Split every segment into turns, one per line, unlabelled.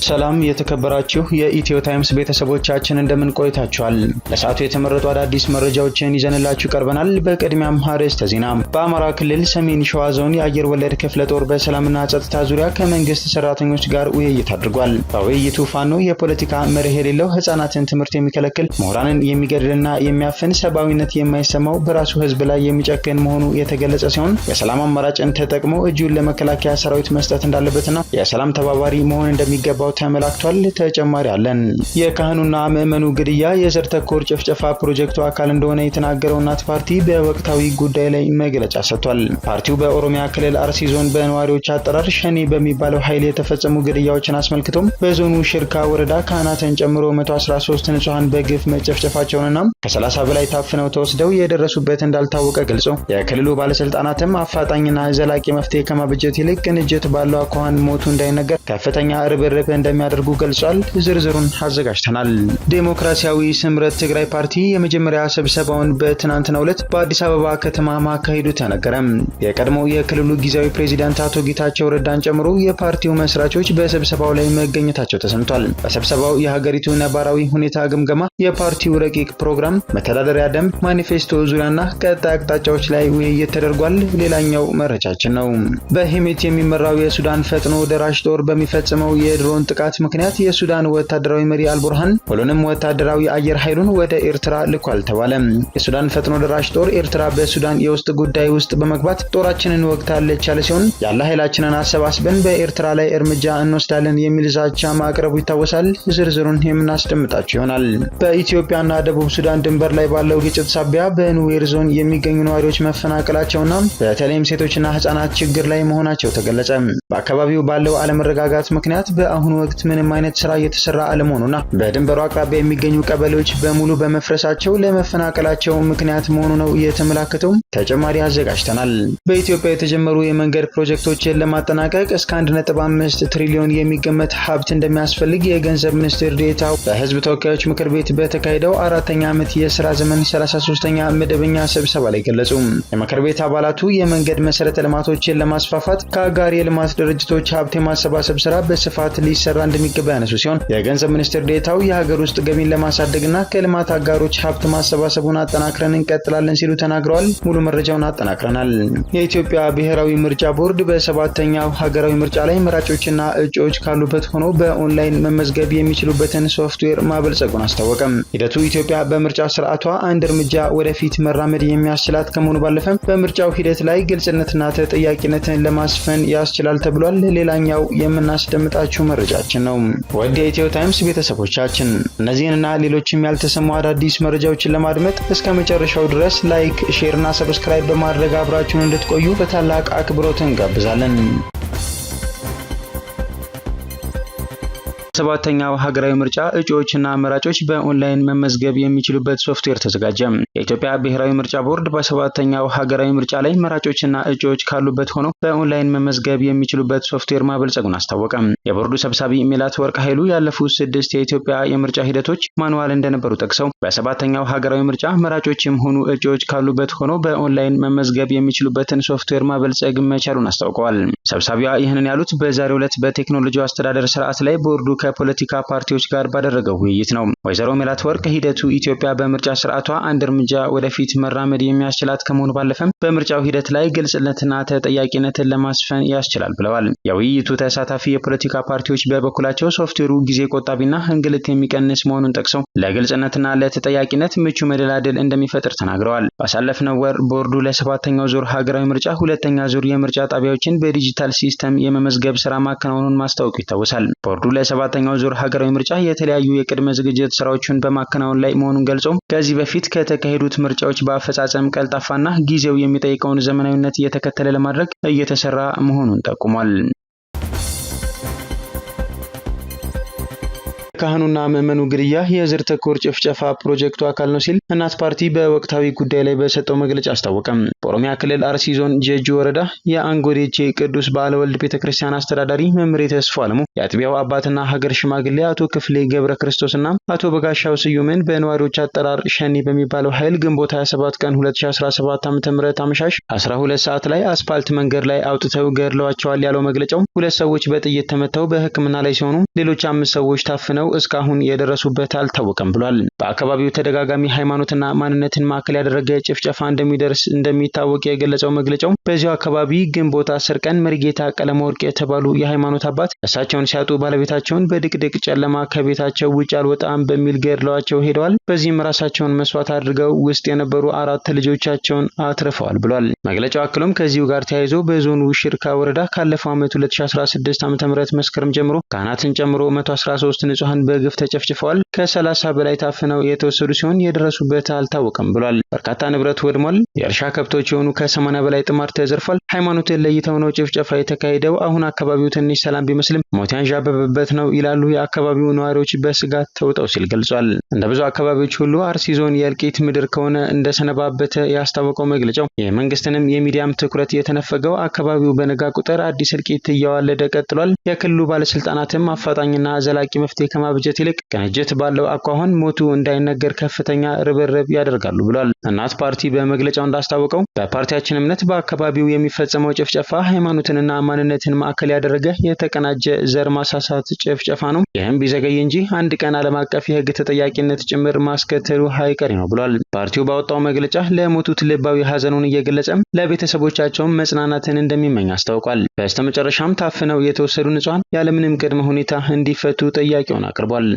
ሰላም የተከበራችሁ የኢትዮ ታይምስ ቤተሰቦቻችን እንደምን ቆይታችኋል? ለሰዓቱ የተመረጡ አዳዲስ መረጃዎችን ይዘንላችሁ ቀርበናል። በቅድሚያም አርዕስተ ዜና። በአማራ ክልል ሰሜን ሸዋ ዞን የአየር ወለድ ክፍለ ጦር በሰላምና ጸጥታ ዙሪያ ከመንግስት ሰራተኞች ጋር ውይይት አድርጓል። በውይይቱ ፋኖ የፖለቲካ መርህ የሌለው ህፃናትን ትምህርት የሚከለክል፣ ምሁራንን የሚገድልና የሚያፍን፣ ሰብአዊነት የማይሰማው በራሱ ህዝብ ላይ የሚጨክን መሆኑ የተገለጸ ሲሆን የሰላም አማራጭን ተጠቅሞ እጁን ለመከላከያ ሰራዊት መስጠት እንዳለበትና የሰላም ተባባሪ መሆን እንደሚገባው ተመላክቷል። ተጨማሪ አለን። የካህኑና ምዕመኑ ግድያ የዘር ተኮር ጭፍጨፋ ፕሮጀክቱ አካል እንደሆነ የተናገረው እናት ፓርቲ በወቅታዊ ጉዳይ ላይ መግለጫ ሰጥቷል። ፓርቲው በኦሮሚያ ክልል አርሲ ዞን በነዋሪዎች አጠራር ሸኔ በሚባለው ኃይል የተፈጸሙ ግድያዎችን አስመልክቶም በዞኑ ሽርካ ወረዳ ካህናትን ጨምሮ 113 ንጹሃን በግፍ መጨፍጨፋቸውንና ከ30 በላይ ታፍነው ተወስደው የደረሱበት እንዳልታወቀ ገልጾ የክልሉ ባለስልጣናትም አፋጣኝና ዘላቂ መፍትሄ ከማበጀት ይልቅ ቅንጅት ባለው አኳኋን ሞቱ እንዳይነገር ከፍተኛ ርብርብ እንደሚያደርጉ ገልጿል። ዝርዝሩን አዘጋጅተናል። ዴሞክራሲያዊ ስምረት ትግራይ ፓርቲ የመጀመሪያ ስብሰባውን በትናንትናው ዕለት በአዲስ አበባ ከተማ ማካሄዱ ተነገረ። የቀድሞው የክልሉ ጊዜያዊ ፕሬዝዳንት አቶ ጌታቸው ረዳን ጨምሮ የፓርቲው መስራቾች በስብሰባው ላይ መገኘታቸው ተሰምቷል። በስብሰባው የሀገሪቱ ነባራዊ ሁኔታ ግምገማ፣ የፓርቲው ረቂቅ ፕሮግራም፣ መተዳደሪያ ደንብ፣ ማኒፌስቶ ዙሪያና ቀጣይ አቅጣጫዎች ላይ ውይይት ተደርጓል። ሌላኛው መረጃችን ነው። በሄሜት የሚመራው የሱዳን ፈጥኖ ደራሽ ጦር በሚፈጽመው የድሮን ጥቃት ምክንያት የሱዳን ወታደራዊ መሪ አልቡርሃን ሁሉንም ወታደራዊ አየር ኃይሉን ወደ ኤርትራ ልኳል ተባለ። የሱዳን ፈጥኖ ደራሽ ጦር ኤርትራ በሱዳን የውስጥ ጉዳይ ውስጥ በመግባት ጦራችንን ወግታለች ያለ ሲሆን ያለ ኃይላችንን አሰባስበን በኤርትራ ላይ እርምጃ እንወስዳለን የሚል ዛቻ ማቅረቡ ይታወሳል። ዝርዝሩን የምናስደምጣችሁ ይሆናል። በኢትዮጵያና ደቡብ ሱዳን ድንበር ላይ ባለው ግጭት ሳቢያ በኑዌር ዞን የሚገኙ ነዋሪዎች መፈናቀላቸውና በተለይም ሴቶችና ህጻናት ችግር ላይ መሆናቸው ተገለጸ። በአካባቢው ባለው አለመረጋጋት ምክንያት በአሁኑ ወቅት ምንም አይነት ስራ እየተሰራ አለመሆኑና በድንበሩ አቅራቢያ የሚገኙ ቀበሌዎች በሙሉ በመፍረሳቸው ለመፈናቀላቸው ምክንያት መሆኑ ነው የተመላከተው። ተጨማሪ አዘጋጅተናል። በኢትዮጵያ የተጀመሩ የመንገድ ፕሮጀክቶችን ለማጠናቀቅ እስከ 1.5 ትሪሊዮን የሚገመት ሀብት እንደሚያስፈልግ የገንዘብ ሚኒስትር ዴኤታው በህዝብ ተወካዮች ምክር ቤት በተካሄደው 4ኛ ዓመት የስራ ዘመን 33ኛ መደበኛ ስብሰባ ላይ ገለጹ። የምክር ቤት አባላቱ የመንገድ መሰረተ ልማቶችን ለማስፋፋት ከአጋር የልማት ድርጅቶች ሀብት የማሰባሰብ ስራ በስፋት ሊሰራ እንደሚገባ ያነሱ ሲሆን የገንዘብ ሚኒስትር ዴኤታው የሀገር ውስጥ ገቢን ለማሳደግና ከልማት አጋሮች ሀብት ማሰባሰቡን አጠናክረን እንቀጥላለን ሲሉ ተናግረዋል። ሙሉ መረጃውን አጠናክረናል። የኢትዮጵያ ብሔራዊ ምርጫ ቦርድ በ7ኛው ሀገራዊ ምርጫ ላይ መራጮችና እጩዎች ካሉበት ሆኖ በኦንላይን መመዝገብ የሚችሉበትን ሶፍትዌር ማበልጸጉን አስታወቀም። ሂደቱ ኢትዮጵያ በምርጫ ስርዓቷ አንድ እርምጃ ወደፊት መራመድ የሚያስችላት ከመሆኑ ባለፈም በምርጫው ሂደት ላይ ግልጽነትና ተጠያቂነትን ለማስፈን ያስችላል ተብሏል። ሌላኛው የምናስደምጣችሁ መረጃችን ነው። ወደ ኢትዮ ታይምስ ቤተሰቦቻችን እነዚህንና ሌሎችም ያልተሰሙ አዳዲስ መረጃዎችን ለማድመጥ እስከ መጨረሻው ድረስ ላይክ፣ ሼር እና ሰብስክራይብ በማድረግ አብራችሁን እንድትቆዩ በታላቅ አክብሮት እንጋብዛለን። ሰባተኛው ሀገራዊ ምርጫ እጩዎችና አመራጮች በኦንላይን መመዝገብ የሚችሉበት ሶፍትዌር ተዘጋጀ። የኢትዮጵያ ብሔራዊ ምርጫ ቦርድ በሰባተኛው ሀገራዊ ምርጫ ላይ መራጮችና እጩዎች ካሉበት ሆነው በኦንላይን መመዝገብ የሚችሉበት ሶፍትዌር ማበልጸጉን አስታወቀ። የቦርዱ ሰብሳቢ ሚላትወርቅ ኃይሉ ያለፉት 6 የኢትዮጵያ የምርጫ ሂደቶች ማኑዋል እንደነበሩ ጠቅሰው በሰባተኛው ሀገራዊ ምርጫ መራጮችም ሆኑ እጩዎች ካሉበት ሆነው በኦንላይን መመዝገብ የሚችሉበትን ሶፍትዌር ማበልጸግ መቻሉን አስታውቀዋል። ሰብሳቢዋ ይህንን ያሉት በዛሬው ዕለት በቴክኖሎጂ አስተዳደር ስርዓት ላይ ቦርዱ ከፖለቲካ ፓርቲዎች ጋር ባደረገው ውይይት ነው። ወይዘሮ ሚላትወርቅ ሂደቱ ኢትዮጵያ በምርጫ ስርዓቷ አንድ እርምጃ ወደፊት መራመድ የሚያስችላት ከመሆኑ ባለፈም በምርጫው ሂደት ላይ ግልጽነትና ተጠያቂነትን ለማስፈን ያስችላል ብለዋል። የውይይቱ ተሳታፊ የፖለቲካ ፓርቲዎች በበኩላቸው ሶፍትዌሩ ጊዜ ቆጣቢና እንግልት የሚቀንስ መሆኑን ጠቅሰው ለግልጽነትና ለተጠያቂነት ምቹ መደላድል እንደሚፈጥር ተናግረዋል። ባሳለፍነው ወር ቦርዱ ለ7ኛው ዙር ሀገራዊ ምርጫ 2ኛ ዙር የምርጫ ጣቢያዎችን በዲጂታል ሲስተም የመመዝገብ ስራ ማከናወኑን ማስታወቁ ይታወሳል። ቦርዱ ለ7ኛው ዙር ሀገራዊ ምርጫ የተለያዩ የቅድመ ዝግጅት ስራዎችን በማከናወን ላይ መሆኑን ገልጾ ከዚህ በፊት ከተካሄዱት ምርጫዎች በአፈጻጸም ቀልጣፋና ጊዜው የሚጠይቀውን ዘመናዊነት እየተከተለ ለማድረግ እየተሰራ መሆኑን ጠቁሟል። ካህኑና ምዕመኑ ግድያ የዘር ተኮር ጭፍጨፋ ፕሮጀክቱ አካል ነው ሲል እናት ፓርቲ በወቅታዊ ጉዳይ ላይ በሰጠው መግለጫ አስታወቀም። በኦሮሚያ ክልል አርሲ ዞን ጀጁ ወረዳ የአንጎዴቼ ቅዱስ ባለወልድ ቤተክርስቲያን አስተዳዳሪ መምሬ ተስፋ አለሙ የአጥቢያው አባትና ሀገር ሽማግሌ አቶ ክፍሌ ገብረ ክርስቶስና አቶ በጋሻው ስዩምን በነዋሪዎች አጠራር ሸኒ በሚባለው ኃይል ግንቦት 27 ቀን 2017 ዓ.ም አመሻሽ 12 ሰዓት ላይ አስፓልት መንገድ ላይ አውጥተው ገድለዋቸዋል ያለው መግለጫው ሁለት ሰዎች በጥይት ተመተው በሕክምና ላይ ሲሆኑ ሌሎች 5 ሰዎች ታፍነው እስካሁን የደረሱበት አልታወቀም ብሏል። በአካባቢው ተደጋጋሚ ሃይማኖትና ማንነትን ማዕከል ያደረገ ጭፍጨፋ እንደሚታወቅ የገለጸው መግለጫው በዚያው አካባቢ ግንቦት 10 ቀን መሪጌታ ቀለመወርቅ የተባሉ የሃይማኖት አባት እሳቸውን ሲያጡ ባለቤታቸውን በድቅድቅ ጨለማ ከቤታቸው ውጭ አልወጣም በሚል ገድለዋቸው ሄደዋል። በዚህም ራሳቸውን መስዋዕት አድርገው ውስጥ የነበሩ 4 ልጆቻቸውን አትርፈዋል ብሏል። መግለጫው አክሎም ከዚሁ ጋር ተያይዞ በዞኑ ሽርካ ወረዳ ካለፈው ዓመት 2016 ዓ.ም መስከረም ጀምሮ ካህናትን ጨምሮ 113 ንጹሃን በግፍ ተጨፍጭፈዋል። ከ30 በላይ ታፍነው የተወሰዱ ሲሆን የደረሱበት አልታወቀም ብሏል። በርካታ ንብረት ወድሟል። የእርሻ ከብቶች የሆኑ ከ80 በላይ ጥማር ተዘርፏል። ሃይማኖትን ለይተው ነው ጭፍጨፋ የተካሄደው። አሁን አካባቢው ትንሽ ሰላም ቢመስልም ሞት ያንዣበበበት ነው ይላሉ የአካባቢው ነዋሪዎች በስጋት ተውጠው ሲል ገልጿል። እንደ ብዙ አካባቢዎች ሁሉ አርሲ ዞን የእልቂት ምድር ከሆነ እንደሰነባበተ ያስታወቀው መግለጫው የመንግስትንም የሚዲያም ትኩረት የተነፈገው አካባቢው በነጋ ቁጥር አዲስ እልቂት እያዋለደ ቀጥሏል። የክልሉ ባለስልጣናትም አፋጣኝና ዘላቂ መፍትሄ ከማብጀት ይልቅ ቅንጅት ባለው አኳኋን ሞቱ እንዳይነገር ከፍተኛ ርብርብ ያደርጋሉ ብሏል። እናት ፓርቲ በመግለጫው እንዳስታወቀው በፓርቲያችን እምነት በአካባቢው የሚፈጸመው ጭፍጨፋ ሃይማኖትንና ማንነትን ማዕከል ያደረገ የተቀናጀ ዘር ማሳሳት ጭፍጨፋ ነው። ይህም ቢዘገይ እንጂ አንድ ቀን ዓለም አቀፍ የህግ ተጠያቂነት ጭምር ማስከተሉ አይቀሬ ነው ብሏል። ፓርቲው ባወጣው መግለጫ ለሞቱት ልባዊ ሀዘኑን እየገለጸ ለቤተሰቦቻቸውም መጽናናትን እንደሚመኝ አስታውቋል። በስተመጨረሻም ታፍነው የተወሰዱ ንጹሃን ያለምንም ቅድመ ሁኔታ እንዲፈቱ ጥያቄውን አቅርቧል።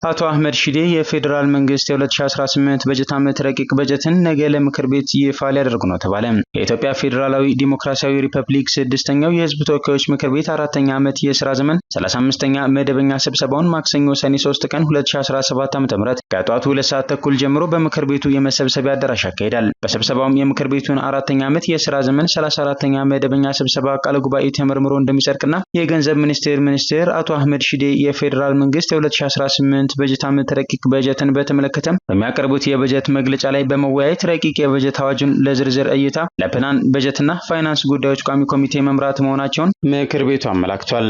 አቶ አህመድ ሺዴ የፌዴራል መንግስት የ2018 በጀት ዓመት ረቂቅ በጀትን ነገ ለምክር ቤት ይፋ ሊያደርጉ ነው ተባለ። የኢትዮጵያ ፌዴራላዊ ዲሞክራሲያዊ ሪፐብሊክ 6ኛው የህዝብ ተወካዮች ምክር ቤት 4ኛ ዓመት የሥራ ዘመን 35ኛ መደበኛ ስብሰባውን ማክሰኞ ሰኔ 3 ቀን 2017 ዓ.ም ከጠዋቱ 2 ሰዓት ተኩል ጀምሮ በምክር ቤቱ የመሰብሰቢያ አዳራሽ ያካሂዳል። በስብሰባውም የምክር ቤቱን 4ኛ ዓመት የሥራ ዘመን 34ኛ መደበኛ ስብሰባ ቃለ ጉባኤ ተመርምሮ እንደሚጸድቅና የገንዘብ ሚኒስቴር አቶ አህመድ ሺዴ የፌዴራል መንግስት የ2018 በጀት ዓመት ረቂቅ በጀትን በተመለከተ በሚያቀርቡት የበጀት መግለጫ ላይ በመወያየት ረቂቅ የበጀት አዋጁን ለዝርዝር እይታ ለፕላን በጀትና ፋይናንስ ጉዳዮች ቋሚ ኮሚቴ መምራት መሆናቸውን ምክር ቤቱ አመላክቷል።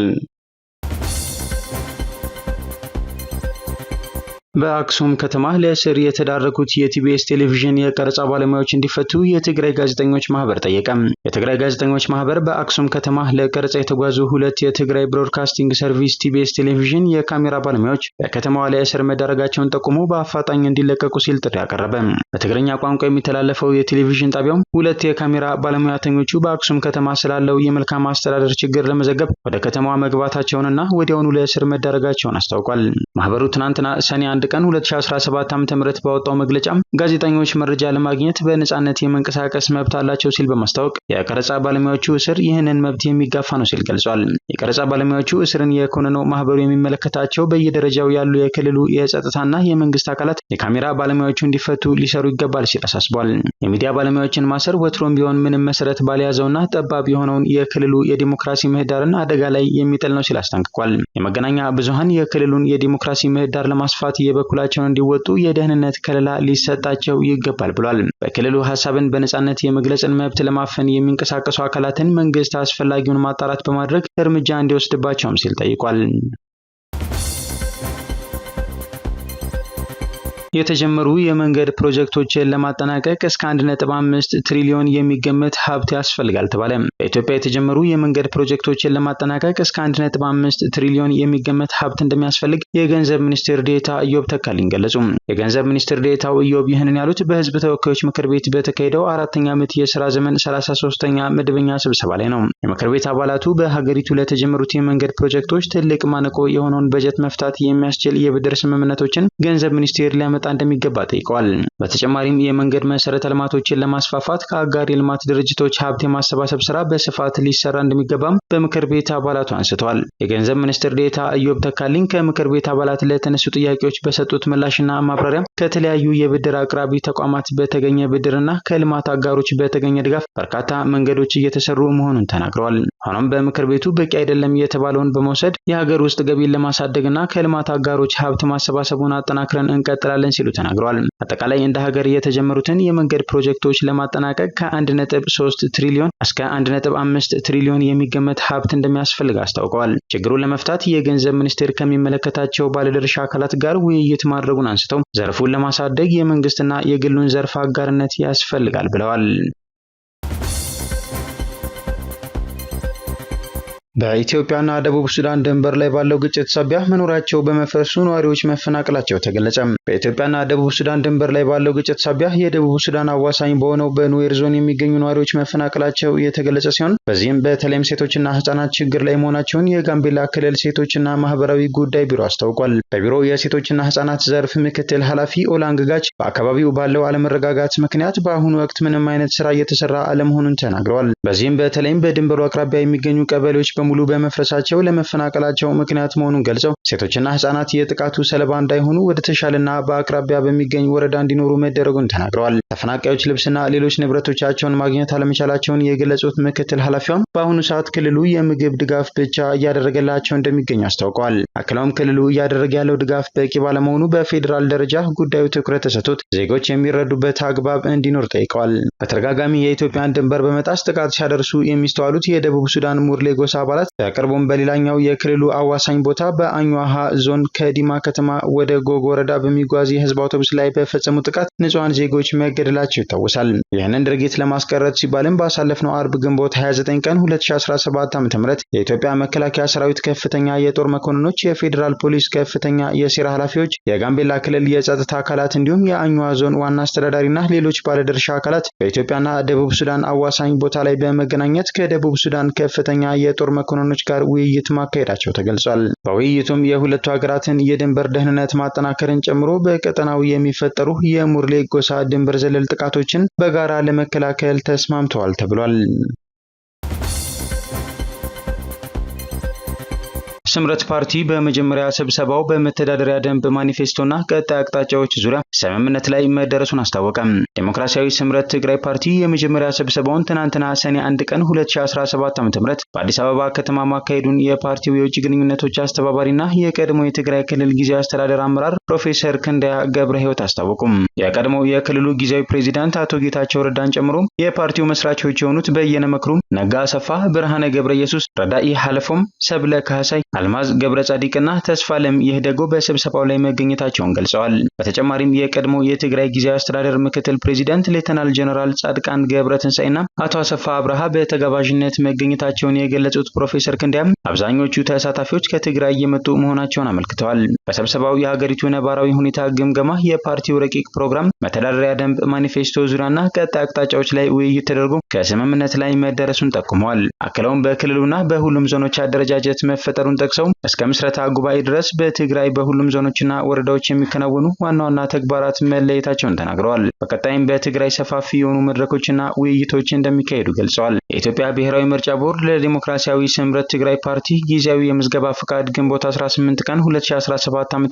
በአክሱም ከተማ ለእስር የተዳረጉት የቲቢኤስ ቴሌቪዥን የቀረጻ ባለሙያዎች እንዲፈቱ የትግራይ ጋዜጠኞች ማህበር ጠየቀ። የትግራይ ጋዜጠኞች ማህበር በአክሱም ከተማ ለቀረጻ የተጓዙ 2 የትግራይ ብሮድካስቲንግ ሰርቪስ ቲቢኤስ ቴሌቪዥን የካሜራ ባለሙያዎች በከተማዋ ለእስር መዳረጋቸውን ጠቁሞ በአፋጣኝ እንዲለቀቁ ሲል ጥሪ አቀረበ። በትግርኛ ቋንቋ የሚተላለፈው የቴሌቪዥን ጣቢያው 2 የካሜራ ባለሙያተኞቹ በአክሱም ከተማ ስላለው የመልካም አስተዳደር ችግር ለመዘገብ ወደ ከተማዋ መግባታቸውንና ወዲያውኑ ለእስር መዳረጋቸውን አስታውቋል። ማህበሩ ትናንትና ሰኔ 1 ቀን 2017 ዓ.ም ባወጣው መግለጫ ጋዜጠኞች መረጃ ለማግኘት በነጻነት የመንቀሳቀስ መብት አላቸው ሲል በማስታወቅ የቀረጻ ባለሙያዎቹ እስር ይህንን መብት የሚጋፋ ነው ሲል ገልጿል። የቀረጻ ባለሙያዎቹ እስርን የኮነነው ማህበሩ የሚመለከታቸው በየደረጃው ያሉ የክልሉ የጸጥታና የመንግስት አካላት የካሜራ ባለሙያዎቹ እንዲፈቱ ሊሰሩ ይገባል ሲል አሳስቧል። የሚዲያ ባለሙያዎችን ማሰር ወትሮም ቢሆን ምንም መሰረት ባልያዘውና ጠባብ የሆነውን የክልሉ የዲሞክራሲ ምህዳርን አደጋ ላይ የሚጥል ነው ሲል አስጠንቅቋል። የመገናኛ ብዙሃን የክልሉን የዲሞክራሲ ምህዳር ለማስፋት የበኩላቸውን እንዲወጡ የደህንነት ከለላ ሊሰጣቸው ይገባል ብሏል። በክልሉ ሐሳብን በነጻነት የመግለጽን መብት ለማፈን የሚንቀሳቀሱ አካላትን መንግስት አስፈላጊውን ማጣራት በማድረግ እርምጃ እንዲወስድባቸውም ሲል ጠይቋል። የተጀመሩ የመንገድ ፕሮጀክቶችን ለማጠናቀቅ እስከ 1.5 ትሪሊዮን የሚገመት ሀብት ያስፈልጋል ተባለ። በኢትዮጵያ የተጀመሩ የመንገድ ፕሮጀክቶችን ለማጠናቀቅ እስከ 1.5 ትሪሊዮን የሚገመት ሀብት እንደሚያስፈልግ የገንዘብ ሚኒስትር ዴኤታ ኢዮብ ተካልኝ ገለጹ። የገንዘብ ሚኒስትር ዴኤታው ኢዮብ ይህንን ያሉት በህዝብ ተወካዮች ምክር ቤት በተካሄደው 4ኛ ዓመት የሥራ ዘመን 33ኛ መደበኛ ስብሰባ ላይ ነው። የምክር ቤት አባላቱ በሀገሪቱ ለተጀመሩት የመንገድ ፕሮጀክቶች ትልቅ ማነቆ የሆነውን በጀት መፍታት የሚያስችል የብድር ስምምነቶችን ገንዘብ ሚኒስቴር ሊያመጣ ሊያመጣ እንደሚገባ ጠይቀዋል። በተጨማሪም የመንገድ መሰረተ ልማቶችን ለማስፋፋት ከአጋር የልማት ድርጅቶች ሀብት የማሰባሰብ ስራ በስፋት ሊሰራ እንደሚገባም በምክር ቤት አባላቱ አንስተዋል። የገንዘብ ሚኒስትር ዴኤታ ኢዮብ ተካልኝ ከምክር ቤት አባላት ለተነሱ ጥያቄዎች በሰጡት ምላሽና ማብራሪያ ከተለያዩ የብድር አቅራቢ ተቋማት በተገኘ ብድርና ከልማት አጋሮች በተገኘ ድጋፍ በርካታ መንገዶች እየተሰሩ መሆኑን ተናግረዋል። ሆኖም በምክር ቤቱ በቂ አይደለም የተባለውን በመውሰድ የሀገር ውስጥ ገቢን ለማሳደግና ከልማት አጋሮች ሀብት ማሰባሰቡን አጠናክረን እንቀጥላለን ሲሉ ተናግረዋል። አጠቃላይ እንደ ሀገር የተጀመሩትን የመንገድ ፕሮጀክቶች ለማጠናቀቅ ከ1.3 ትሪሊዮን እስከ 1.5 ትሪሊዮን የሚገመት ሀብት እንደሚያስፈልግ አስታውቀዋል። ችግሩን ለመፍታት የገንዘብ ሚኒስቴር ከሚመለከታቸው ባለድርሻ አካላት ጋር ውይይት ማድረጉን አንስተው ዘርፉን ለማሳደግ የመንግስትና የግሉን ዘርፍ አጋርነት ያስፈልጋል ብለዋል። በኢትዮጵያና ደቡብ ሱዳን ድንበር ላይ ባለው ግጭት ሳቢያ መኖራቸው በመፍረሱ ነዋሪዎች መፈናቀላቸው ተገለጸ። በኢትዮጵያና ደቡብ ሱዳን ድንበር ላይ ባለው ግጭት ሳቢያ የደቡብ ሱዳን አዋሳኝ በሆነው በኑዌር ዞን የሚገኙ ነዋሪዎች መፈናቀላቸው የተገለጸ ሲሆን በዚህም በተለይም ሴቶችና ህጻናት ችግር ላይ መሆናቸውን የጋምቤላ ክልል ሴቶችና ማህበራዊ ጉዳይ ቢሮ አስታውቋል። በቢሮው የሴቶችና ህጻናት ዘርፍ ምክትል ኃላፊ ኦላንግ ጋች በአካባቢው ባለው አለመረጋጋት ምክንያት በአሁኑ ወቅት ምንም አይነት ስራ እየተሰራ አለመሆኑን ተናግረዋል። በዚህም በተለይም በድንበሩ አቅራቢያ የሚገኙ ቀበሌዎች ሙሉ በመፍረሳቸው ለመፈናቀላቸው ምክንያት መሆኑን ገልጸው ሴቶችና ህጻናት የጥቃቱ ሰለባ እንዳይሆኑ ወደ ተሻለና በአቅራቢያ በሚገኝ ወረዳ እንዲኖሩ መደረጉን ተናግረዋል። ተፈናቃዮች ልብስና ሌሎች ንብረቶቻቸውን ማግኘት አለመቻላቸውን የገለጹት ምክትል ኃላፊዋም በአሁኑ ሰዓት ክልሉ የምግብ ድጋፍ ብቻ እያደረገላቸው እንደሚገኝ አስታውቀዋል። አክለውም ክልሉ እያደረገ ያለው ድጋፍ በቂ ባለመሆኑ በፌዴራል ደረጃ ጉዳዩ ትኩረት ተሰጥቶት ዜጎች የሚረዱበት አግባብ እንዲኖር ጠይቀዋል። በተደጋጋሚ የኢትዮጵያን ድንበር በመጣስ ጥቃት ሲያደርሱ የሚስተዋሉት የደቡብ ሱዳን ሙርሌ ጎሳ አባላት በቅርቡም በሌላኛው የክልሉ አዋሳኝ ቦታ በአኝዋሃ ዞን ከዲማ ከተማ ወደ ጎግ ወረዳ በሚጓዝ የህዝብ አውቶቡስ ላይ በፈጸሙ ጥቃት ንጹሃን ዜጎች መገደላቸው ይታወሳል። ይህንን ድርጊት ለማስቀረት ሲባልም ባሳለፍነው አርብ ግንቦት 29 ቀን 2017 ዓ.ም የኢትዮጵያ መከላከያ ሰራዊት ከፍተኛ የጦር መኮንኖች፣ የፌዴራል ፖሊስ ከፍተኛ የሴራ ኃላፊዎች፣ የጋምቤላ ክልል የጸጥታ አካላት እንዲሁም የአኝዋሃ ዞን ዋና አስተዳዳሪና ሌሎች ባለድርሻ አካላት በኢትዮጵያና ደቡብ ሱዳን አዋሳኝ ቦታ ላይ በመገናኘት ከደቡብ ሱዳን ከፍተኛ የጦር መኮንኖች ጋር ውይይት ማካሄዳቸው ተገልጿል። በውይይቱም የሁለቱ ሀገራትን የድንበር ደህንነት ማጠናከርን ጨምሮ በቀጠናው የሚፈጠሩ የሙርሌ ጎሳ ድንበር ዘለል ጥቃቶችን በጋራ ለመከላከል ተስማምተዋል ተብሏል። ስምረት ፓርቲ በመጀመሪያ ስብሰባው በመተዳደሪያ ደንብ ማኒፌስቶና ቀጣይ አቅጣጫዎች ዙሪያ ስምምነት ላይ መደረሱን አስታወቀ። ዴሞክራሲያዊ ስምረት ትግራይ ፓርቲ የመጀመሪያ ስብሰባውን ትናንትና ሰኔ 1 ቀን 2017 ዓ.ም በአዲስ አበባ ከተማ ማካሄዱን የፓርቲው የውጭ ግንኙነቶች አስተባባሪና የቀድሞ የትግራይ ክልል ጊዜያዊ አስተዳደር አመራር ፕሮፌሰር ክንደያ ገብረ ሕይወት አስታወቁም። የቀድሞው የክልሉ ጊዜያዊ ፕሬዚዳንት አቶ ጌታቸው ረዳን ጨምሮ የፓርቲው መስራቾች የሆኑት በየነ መክሩም፣ ነጋ አሰፋ፣ ብርሃነ ገብረ ኢየሱስ፣ ረዳኢ ሐለፎም፣ ሰብለ ካህሳይ፣ አልማዝ ገብረ ጻዲቅና ተስፋለም ይህደጎ በስብሰባው ላይ መገኘታቸውን ገልጸዋል። በተጨማሪም የቀድሞ የትግራይ ጊዜያዊ አስተዳደር ምክትል ፕሬዚዳንት ሌተናል ጀነራል ጻድቃን ገብረ ትንሳኤና አቶ አሰፋ አብርሃ በተጋባዥነት መገኘታቸውን የገለጹት ፕሮፌሰር ክንደያም አብዛኞቹ ተሳታፊዎች ከትግራይ የመጡ መሆናቸውን አመልክተዋል። በስብሰባው የሀገሪቱ ነባራዊ ሁኔታ ግምገማ፣ የፓርቲው ረቂቅ ፕሮግራም፣ መተዳደሪያ ደንብ ማኒፌስቶ ዙሪያና ቀጣይ አቅጣጫዎች ላይ ውይይት ተደርጎ ከስምምነት ላይ መደረሱን ጠቁመዋል። አክለውም በክልሉና በሁሉም ዞኖች አደረጃጀት መፈጠሩን ጠቅሰው እስከ ምስረታ ጉባኤ ድረስ በትግራይ በሁሉም ዞኖችና ወረዳዎች የሚከናወኑ ዋና ዋና ተግባራት መለየታቸውን ተናግረዋል። በቀጣይም በትግራይ ሰፋፊ የሆኑ መድረኮችና ውይይቶች እንደሚካሄዱ ገልጸዋል። የኢትዮጵያ ብሔራዊ ምርጫ ቦርድ ለዲሞክራሲያዊ ስምረት ትግራይ ፓርቲ ጊዜያዊ የምዝገባ ፍቃድ ግንቦት 18 ቀን 2017 ዓ.ም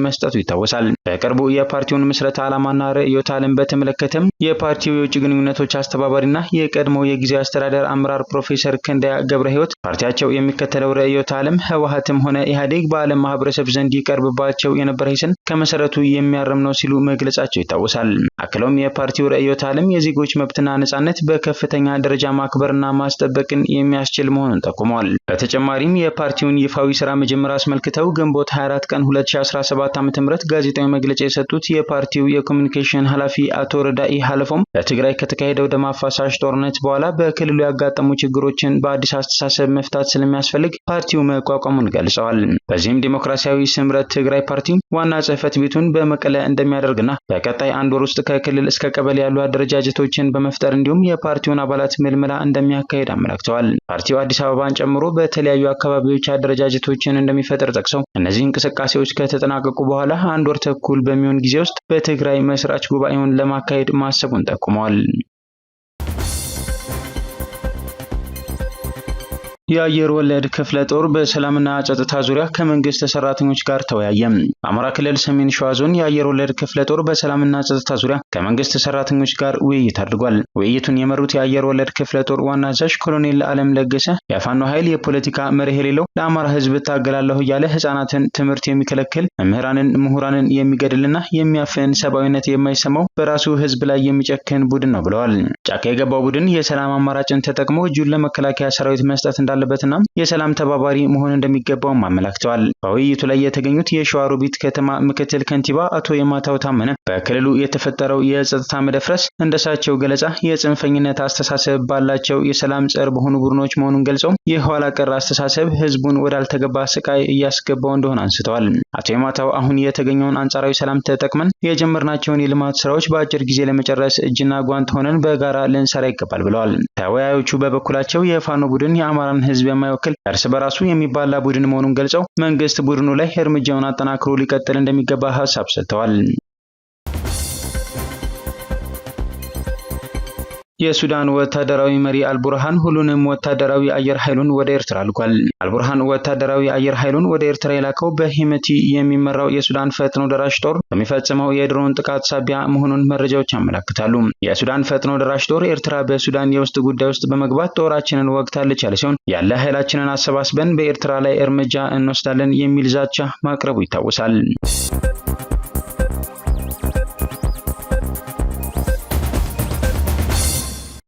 መስጠቱ ይታወሳል። በቅርቡ የፓርቲውን ምስረታ ዓላማና ርዕዮተ ዓለም በተመለከተም የፓርቲው የውጭ ግንኙነቶች አስተባባሪና የቀድሞ የጊዜያዊ አስተዳደር አመራር ፕሮፌሰር ክንደያ ገብረ ሕይወት ፓርቲያቸው የሚከተለው ርዕዮተ ዓለም ህወሓትም ሆነ ኢህአዴግ በዓለም ማህበረሰብ ዘንድ ይቀርብባቸው የነበረ ሂስን ከመሰረቱ የሚያርም ነው ሲሉ መግለጻቸው ይታወሳል። አክለውም የፓርቲው ርዕዮተ ዓለም የዜጎች መብትና ነጻነት በከፍተኛ ደረጃ ማክበርና ማስጠበቅን የሚያስችል መሆኑን ጠቁመዋል። በተጨማሪም የፓርቲውን ይፋዊ ስራ መጀመር አስመልክተው ግንቦት 24 ቀን 2017 ዓ.ም ጋዜጣዊ መግለጫ የሰጡት የፓርቲው የኮሚኒኬሽን ኃላፊ አቶ ረዳኢ ሐለፎም በትግራይ ከተካሄደው ደም አፋሳሽ ጦርነት በኋላ በክልሉ ያጋጠሙ ችግሮችን በአዲስ አስተሳሰብ መፍታት ስለሚያስፈልግ ፓርቲው መቋቋሙን መሆኑን ገልጸዋል። በዚህም ዲሞክራሲያዊ ስምረት ትግራይ ፓርቲ ዋና ጽህፈት ቤቱን በመቀለ እንደሚያደርግና በቀጣይ አንድ ወር ውስጥ ከክልል እስከ ቀበሌ ያሉ አደረጃጀቶችን በመፍጠር እንዲሁም የፓርቲውን አባላት ምልመላ እንደሚያካሂድ አመላክተዋል። ፓርቲው አዲስ አበባን ጨምሮ በተለያዩ አካባቢዎች አደረጃጀቶችን እንደሚፈጥር ጠቅሰው እነዚህ እንቅስቃሴዎች ከተጠናቀቁ በኋላ አንድ ወር ተኩል በሚሆን ጊዜ ውስጥ በትግራይ መስራች ጉባኤውን ለማካሄድ ማሰቡን ጠቁመዋል። የአየር ወለድ ክፍለ ጦር በሰላምና ጸጥታ ዙሪያ ከመንግስት ሰራተኞች ጋር ተወያየ። በአማራ ክልል ሰሜን ሸዋ ዞን የአየር ወለድ ክፍለ ጦር በሰላምና ጸጥታ ዙሪያ ከመንግስት ሰራተኞች ጋር ውይይት አድርጓል። ውይይቱን የመሩት የአየር ወለድ ክፍለ ጦር ዋና አዛዥ ኮሎኔል አለም ለገሰ የፋኖ ኃይል የፖለቲካ መርህ የሌለው ለአማራ ህዝብ ታገላለሁ እያለ ህፃናትን ትምህርት የሚከለክል ምሁራንን የሚገድልና የሚያፍን ሰብአዊነት የማይሰማው በራሱ ህዝብ ላይ የሚጨክን ቡድን ነው ብለዋል። ጫካ የገባው ቡድን የሰላም አማራጭን ተጠቅሞ እጁን ለመከላከያ ሰራዊት መስጠት እንዳለበትና የሰላም ተባባሪ መሆን እንደሚገባው አመላክተዋል። በውይይቱ ላይ የተገኙት የሸዋሮቢት ከተማ ምክትል ከንቲባ አቶ የማታው ታመነ በክልሉ የተፈጠረው የጸጥታ መደፍረስ እንደሳቸው ገለጻ የጽንፈኝነት አስተሳሰብ ባላቸው የሰላም ጸር በሆኑ ቡድኖች መሆኑን ገልጸው የኋላ ቀር አስተሳሰብ ህዝቡን ወዳልተገባ ስቃይ እያስገባው እንደሆነ አንስተዋል። አቶ የማታው አሁን የተገኘውን አንጻራዊ ሰላም ተጠቅመን የጀመርናቸውን የልማት ስራዎች በአጭር ጊዜ ለመጨረስ እጅና ጓንት ሆነን በጋራ ልንሰራ ይገባል ብለዋል። ተወያዮቹ በበኩላቸው የፋኖ ቡድን የአማራን ህዝብ የማይወክል እርስ በራሱ የሚባላ ቡድን መሆኑን ገልጸው መንግስት ቡድኑ ላይ እርምጃውን አጠናክሮ ሊቀጥል እንደሚገባ ሀሳብ ሰጥተዋል። የሱዳን ወታደራዊ መሪ አልቡርሃን ሁሉንም ወታደራዊ አየር ኃይሉን ወደ ኤርትራ ልኳል። አልቡርሃን ወታደራዊ አየር ኃይሉን ወደ ኤርትራ የላከው በሂመቲ የሚመራው የሱዳን ፈጥኖ ደራሽ ጦር በሚፈጽመው የድሮን ጥቃት ሳቢያ መሆኑን መረጃዎች ያመለክታሉ። የሱዳን ፈጥኖ ደራሽ ጦር ኤርትራ በሱዳን የውስጥ ጉዳይ ውስጥ በመግባት ጦራችንን ወግታለች ያለ ሲሆን ያለ ኃይላችንን አሰባስበን በኤርትራ ላይ እርምጃ እንወስዳለን የሚል ዛቻ ማቅረቡ ይታወሳል።